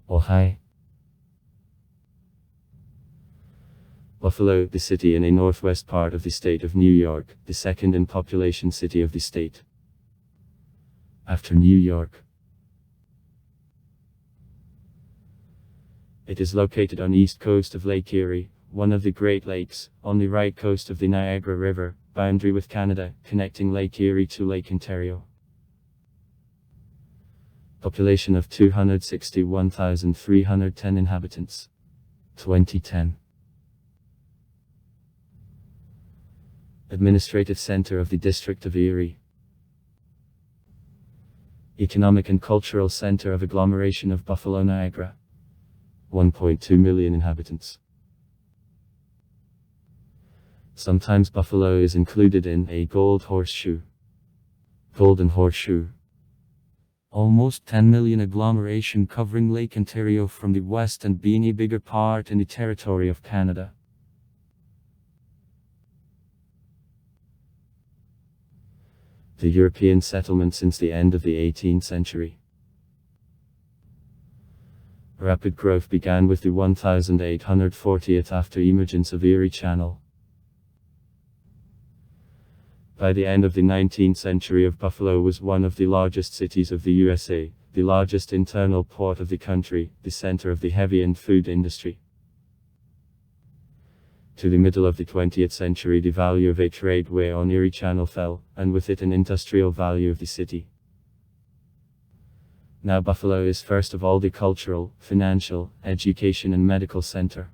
Ojai. Buffalo, the city in a northwest part of the state of New York, the second in population city of the state, after New York. It is located on east coast of Lake Erie, one of the Great Lakes, on the right coast of the Niagara River, boundary with Canada, connecting Lake Erie to Lake Ontario. Population of 261,310 inhabitants. 2010. Administrative center of the District of Erie. Economic and cultural center of agglomeration of Buffalo, Niagara. 1.2 million inhabitants. Sometimes Buffalo is included in a gold horseshoe. Golden horseshoe. Almost 10 million agglomeration covering Lake Ontario from the west and being a bigger part in the territory of Canada. The European settlement since the end of the 18th century. Rapid growth began with the 1840th after emergence of Erie Channel. By the end of the 19th century of Buffalo was one of the largest cities of the USA, the largest internal port of the country, the center of the heavy and food industry. To the middle of the 20th century the value of a tradeway on Erie Channel fell, and with it an industrial value of the city. Now Buffalo is first of all the cultural, financial, education and medical center.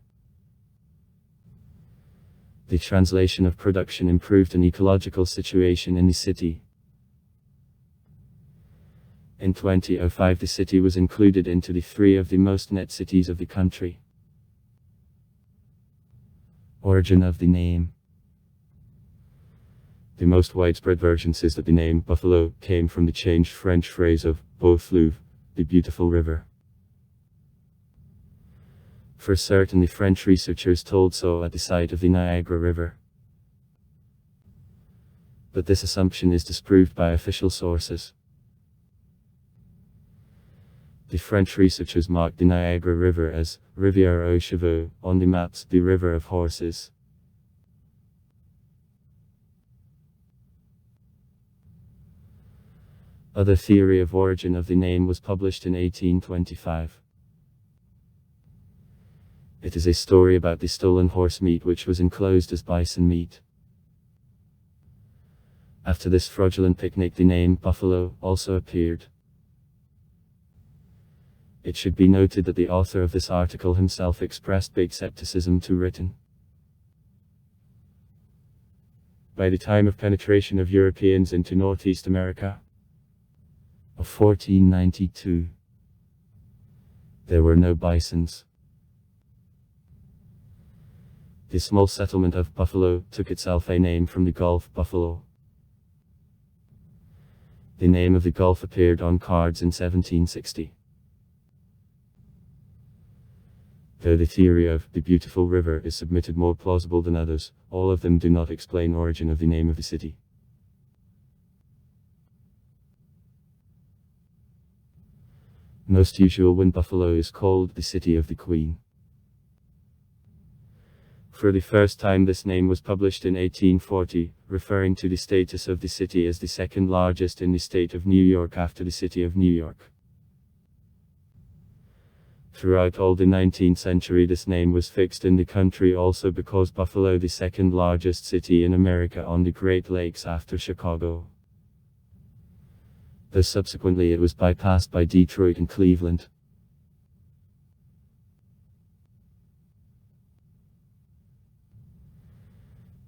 The translation of production improved an ecological situation in the city. In 2005 the city was included into the 3 of the most net cities of the country. Origin of the name. The most widespread version says that the name Buffalo came from the changed French phrase of Beau Fleuve, the beautiful river. For certain the French researchers told so at the site of the Niagara River. But this assumption is disproved by official sources. The French researchers marked the Niagara River as Rivière aux Chevaux on the maps, the river of horses. Other theory of origin of the name was published in 1825. It is a story about the stolen horse meat which was enclosed as bison meat. After this fraudulent picnic the name Buffalo also appeared. It should be noted that the author of this article himself expressed big skepticism to written. By the time of penetration of Europeans into Northeast America of 1492, there were no bisons. The small settlement of Buffalo took itself a name from the Gulf Buffalo. The name of the Gulf appeared on cards in 1760. Though the theory of the beautiful river is submitted more plausible than others, all of them do not explain origin of the name of the city. Most usual when Buffalo is called the City of the Queen. For the first time this name was published in 1840, referring to the status of the city as the second largest in the state of New York after the city of New York. Throughout all the 19th century this name was fixed in the country also because Buffalo the second largest city in America on the Great Lakes after Chicago. Though subsequently it was bypassed by Detroit and Cleveland.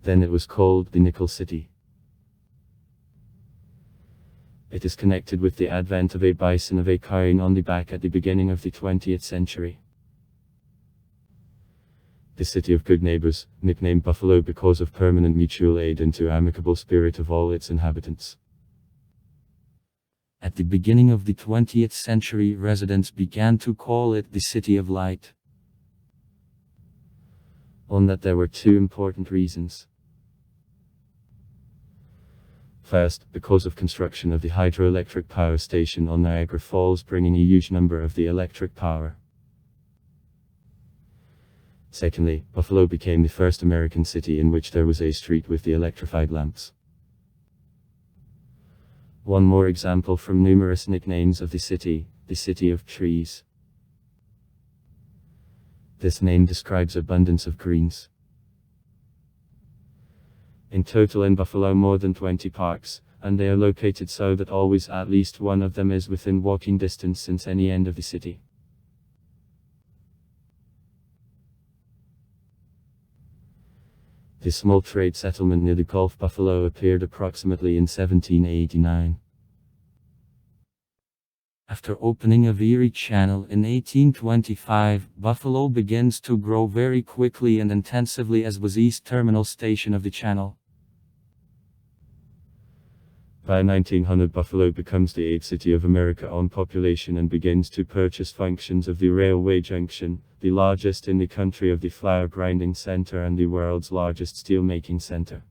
Then it was called the Nickel City. It is connected with the advent of a bison of a kind on the back at the beginning of the 20th century. The city of good neighbors, nicknamed Buffalo because of permanent mutual aid and to amicable spirit of all its inhabitants. At the beginning of the 20th century residents began to call it the City of Light. On that there were 2 important reasons. First, because of construction of the hydroelectric power station on Niagara Falls bringing a huge number of the electric power. Secondly, Buffalo became the first American city in which there was a street with the electrified lamps. One more example from numerous nicknames of the city of trees. This name describes abundance of greens. In total in Buffalo more than 20 parks, and they are located so that always at least one of them is within walking distance since any end of the city. The small trade settlement near the Gulf Buffalo appeared approximately in 1789. After opening of Erie Channel in 1825, Buffalo begins to grow very quickly and intensively as was East Terminal Station of the channel. By 1900 Buffalo becomes the 8th city of America on population and begins to purchase functions of the railway junction, the largest in the country of the flour grinding center and the world's largest steelmaking center.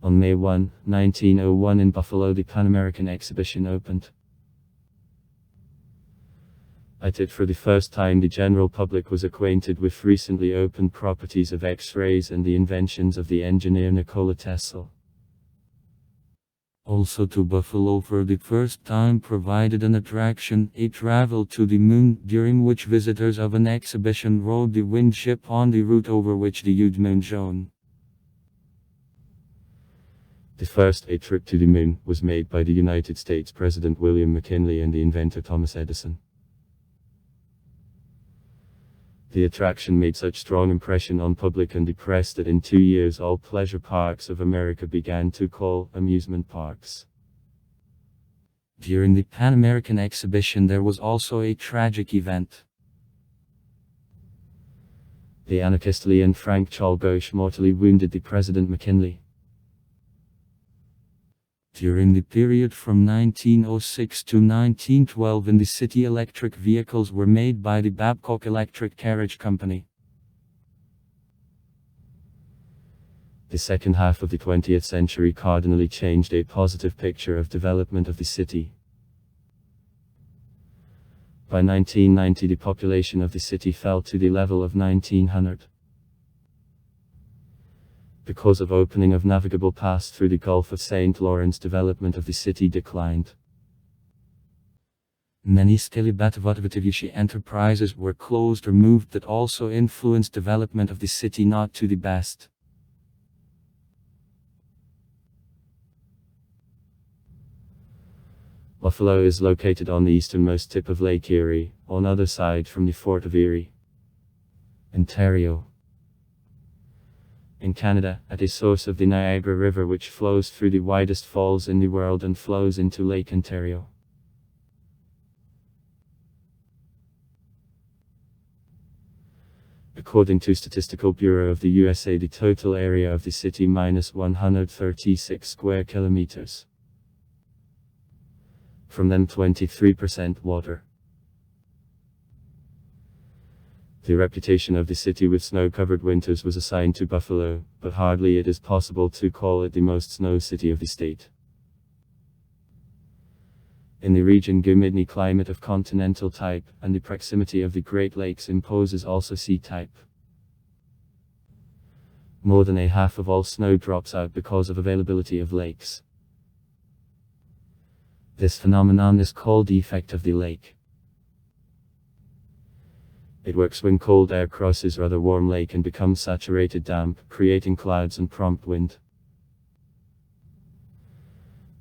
On May 1, 1901 in Buffalo the Pan American Exhibition opened. At it for the first time the general public was acquainted with recently opened properties of X-rays and the inventions of the engineer Nikola Tesla. Also to Buffalo for the first time provided an attraction, a travel to the moon, during which visitors of an exhibition rode the winged ship on the route over which the huge moon shone. The first trip to the moon was made by the United States President William McKinley and the inventor Thomas Edison. The attraction made such strong impression on public and the press that in 2 years all pleasure parks of America began to call amusement parks. During the Pan American Exhibition there was also a tragic event. The anarchist Lee and Frank Czolgosz mortally wounded the President McKinley. During the period from 1906 to 1912 in the city electric vehicles were made by the Babcock Electric Carriage Company. The second half of the 20th century cardinally changed a positive picture of development of the city. By 1990 the population of the city fell to the level of 1900. Because of opening of navigable paths through the Gulf of St. Lawrence, development of the city declined. Many skelibatovativitivishi enterprises were closed or moved that also influenced development of the city not to the best. Buffalo is located on the easternmost tip of Lake Erie, on other side from the Fort of Erie, Ontario. In Canada, at a source of the Niagara River which flows through the widest falls in the world and flows into Lake Ontario. According to Statistical Bureau of the USA, the total area of the city minus 136 square kilometers. From them 23% water. The reputation of the city with snow-covered winters was assigned to Buffalo, but hardly it is possible to call it the most snow city of the state. In the region Gumidny climate of continental type, and the proximity of the Great Lakes imposes also sea type. More than a half of all snow drops out because of availability of lakes. This phenomenon is called the effect of the lake. It works when cold air crosses rather warm lake and becomes saturated damp, creating clouds and prompt wind.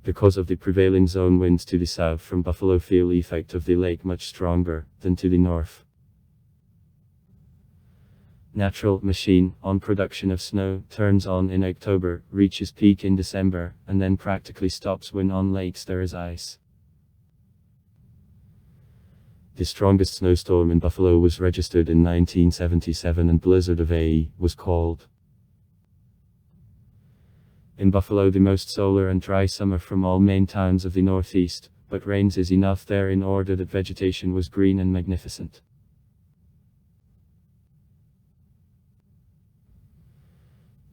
Because of the prevailing zone winds to the south from Buffalo feel the effect of the lake much stronger than to the north. Natural machine on production of snow turns on in October, reaches peak in December, and then practically stops when on lakes there is ice. The strongest snowstorm in Buffalo was registered in 1977 and Blizzard of AE was called. In Buffalo the most solar and dry summer from all main towns of the Northeast, but rains is enough there in order that vegetation was green and magnificent.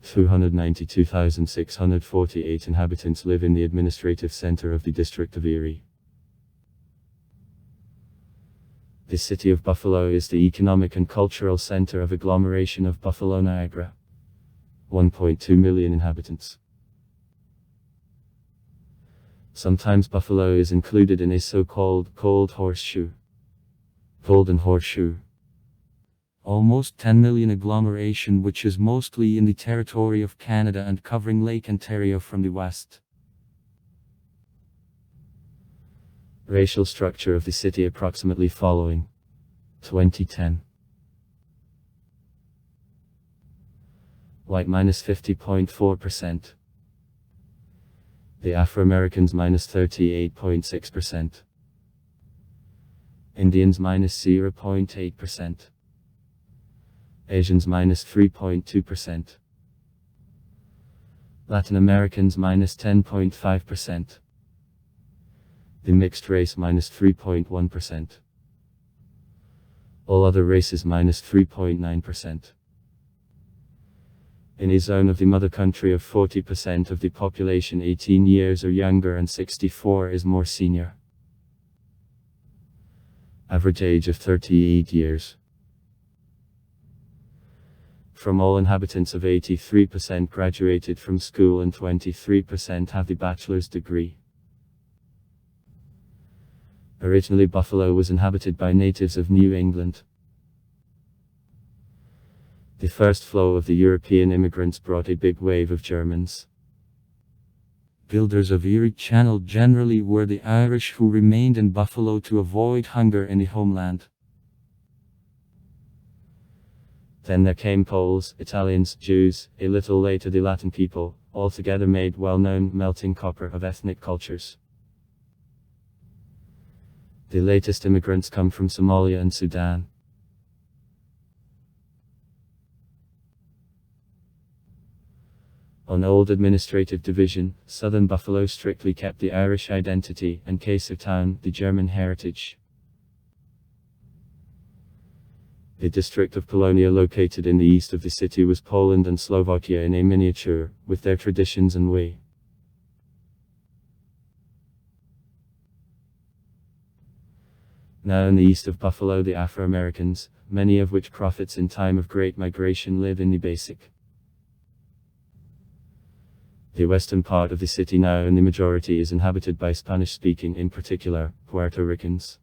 $292,648 inhabitants live in the administrative center of the District of Erie. The city of Buffalo is the economic and cultural center of agglomeration of Buffalo, Niagara. 1.2 million inhabitants. Sometimes Buffalo is included in a so-called Gold Horseshoe. Golden Horseshoe. Almost 10 million agglomeration, which is mostly in the territory of Canada and covering Lake Ontario from the west. Racial structure of the city approximately following. 2010. White -50.4%. The Afro-Americans -38.6%. Indians -0.8%. Asians -3.2%. Latin Americans -10.5%. The mixed race -3.1%. All other races -3.9%. In a zone of the mother country of 40% of the population 18 years or younger and 64 is more senior. Average age of 38 years. From all inhabitants of 83% graduated from school and 23% have the bachelor's degree. Originally Buffalo was inhabited by natives of New England. The first flow of the European immigrants brought a big wave of Germans. Builders of Erie Channel generally were the Irish, who remained in Buffalo to avoid hunger in the homeland. Then there came Poles, Italians, Jews, a little later the Latin people, all together made well-known melting copper of ethnic cultures. The latest immigrants come from Somalia and Sudan. On old administrative division, southern Buffalo strictly kept the Irish identity, and Town, the German heritage. The district of Polonia located in the east of the city was Poland and Slovakia in a miniature, with their traditions and way. Now in the east of Buffalo the Afro-Americans, many of which prophets in time of great migration, live in the basic. The western part of the city now in the majority is inhabited by Spanish-speaking, in particular, Puerto Ricans.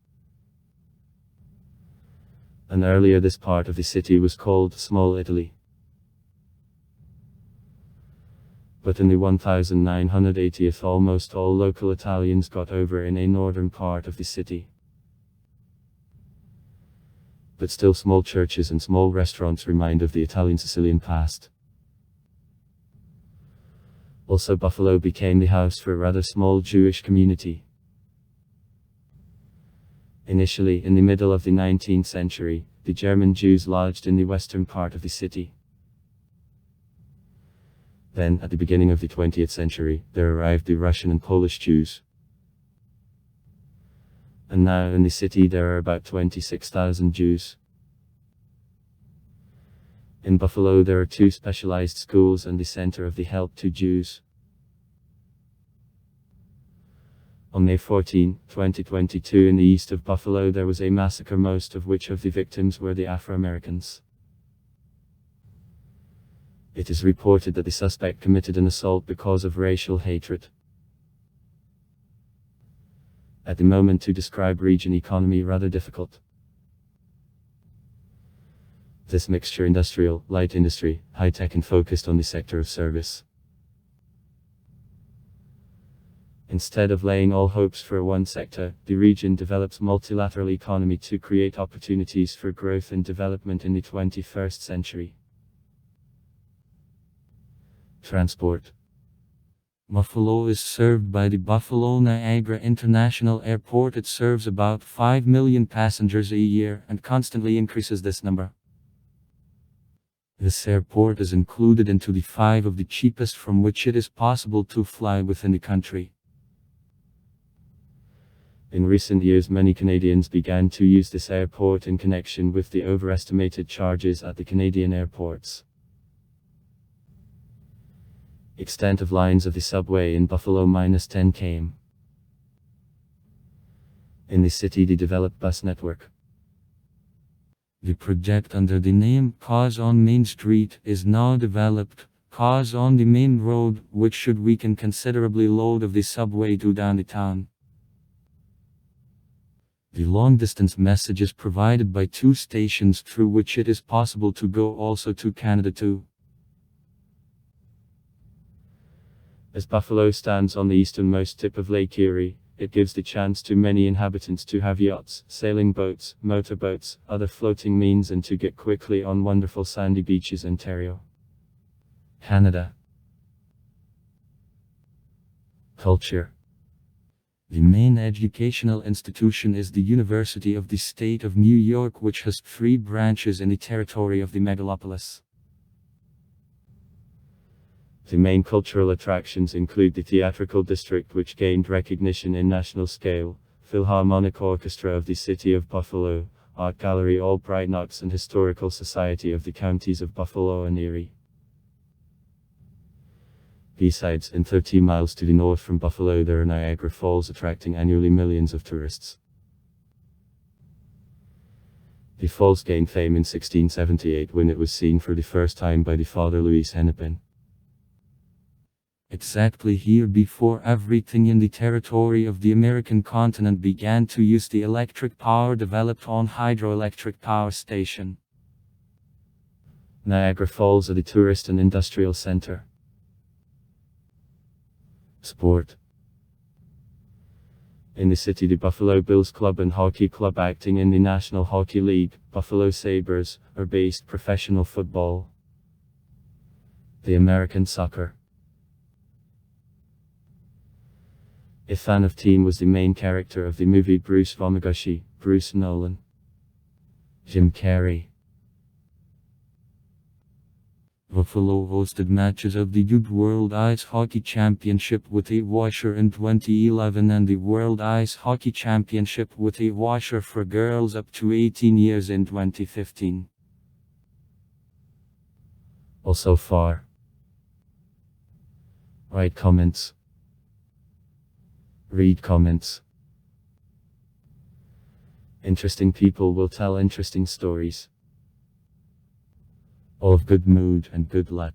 And earlier this part of the city was called Small Italy. But in the 1980s almost all local Italians got over in a northern part of the city. But still small churches and small restaurants remind of the Italian-Sicilian past. Also Buffalo became the house for a rather small Jewish community. Initially, in the middle of the 19th century, the German Jews lodged in the western part of the city. Then, at the beginning of the 20th century, there arrived the Russian and Polish Jews. And now in the city there are about 26,000 Jews. In Buffalo there are 2 specialized schools and the center of the Help to Jews. On May 14, 2022 in the east of Buffalo there was a massacre, most of which of the victims were the Afro-Americans. It is reported that the suspect committed an assault because of racial hatred. At the moment to describe region economy rather difficult. This mixture industrial, light industry, high-tech and focused on the sector of service. Instead of laying all hopes for one sector, the region develops multilateral economy to create opportunities for growth and development in the 21st century. Transport. Buffalo is served by the Buffalo-Niagara International Airport. It serves about 5 million passengers a year and constantly increases this number. This airport is included into the 5 of the cheapest from which it is possible to fly within the country. In recent years many Canadians began to use this airport in connection with the overestimated charges at the Canadian airports. Extent of lines of the subway in Buffalo -10 km. In the city the developed bus network. The project under the name Cause on Main Street is now developed. Cause on the main road, which should weaken considerably load of the subway to down the town. The long-distance message is provided by 2 stations through which it is possible to go also to Canada too. As Buffalo stands on the easternmost tip of Lake Erie, it gives the chance to many inhabitants to have yachts, sailing boats, motorboats, other floating means, and to get quickly on wonderful sandy beaches in Ontario, Canada. Culture. The main educational institution is the University of the State of New York, which has 3 branches in the territory of the megalopolis. The main cultural attractions include the Theatrical District, which gained recognition in national scale, Philharmonic Orchestra of the City of Buffalo, Art Gallery Albright Knox, and Historical Society of the Counties of Buffalo and Erie. Besides, in 30 miles to the north from Buffalo there are Niagara Falls, attracting annually millions of tourists. The falls gained fame in 1678 when it was seen for the first time by the Father Louis Hennepin. Exactly here before everything in the territory of the American continent began to use the electric power developed on hydroelectric power station. Niagara Falls are the tourist and industrial center. Sport. In the city, the Buffalo Bills Club and Hockey Club, acting in the National Hockey League, Buffalo Sabres, are based professional football. The American soccer. A fan of team was the main character of the movie Bruce Wamaguchi, Bruce Nolan. Jim Carrey. Buffalo hosted matches of the Youth World Ice Hockey Championship with a washer in 2011 and the World Ice Hockey Championship with a washer for girls up to 18 years in 2015. Also far. Write comments. Read comments. Interesting people will tell interesting stories. All of good mood and good luck.